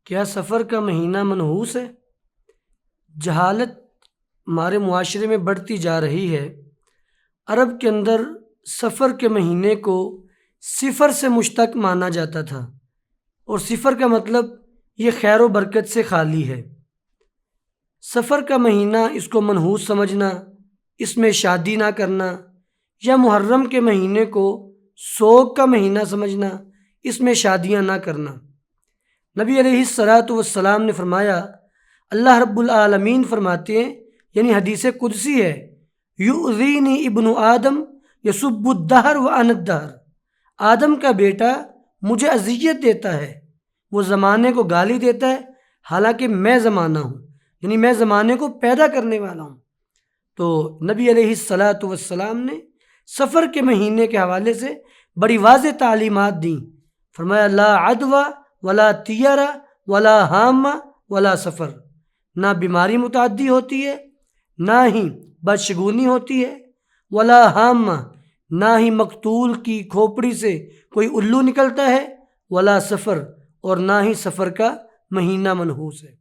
کیا سفر کا مہینہ منحوس ہے؟ جہالت ہمارے معاشرے میں بڑھتی جا رہی ہے۔ عرب کے اندر سفر کے مہینے کو صفر سے مشتق مانا جاتا تھا، اور صفر کا مطلب یہ خیر و برکت سے خالی ہے۔ سفر کا مہینہ اس کو منحوس سمجھنا، اس میں شادی نہ کرنا، یا محرم کے مہینے کو سوگ کا مہینہ سمجھنا، اس میں شادیاں نہ کرنا۔ نبی علیہ الصلاۃ والسلام نے فرمایا، اللہ رب العالمین فرماتے ہیں، یعنی حدیث قدسی ہے، یؤذینی ابن آدم یسب الدہر وانا الدہر، آدم کا بیٹا مجھے اذیت دیتا ہے، وہ زمانے کو گالی دیتا ہے، حالانکہ میں زمانہ ہوں، یعنی میں زمانے کو پیدا کرنے والا ہوں۔ تو نبی علیہ الصلاۃ والسلام نے سفر کے مہینے کے حوالے سے بڑی واضح تعلیمات دیں۔ فرمایا، لا عدوى ولا طیرہ ولا حامہ ولا سفر، نہ بیماری متعدی ہوتی ہے، نہ ہی بدشگونی ہوتی ہے، ولا حامہ، نہ ہی مقتول کی کھوپڑی سے کوئی الو نکلتا ہے، ولا سفر، اور نہ ہی سفر کا مہینہ منحوس ہے۔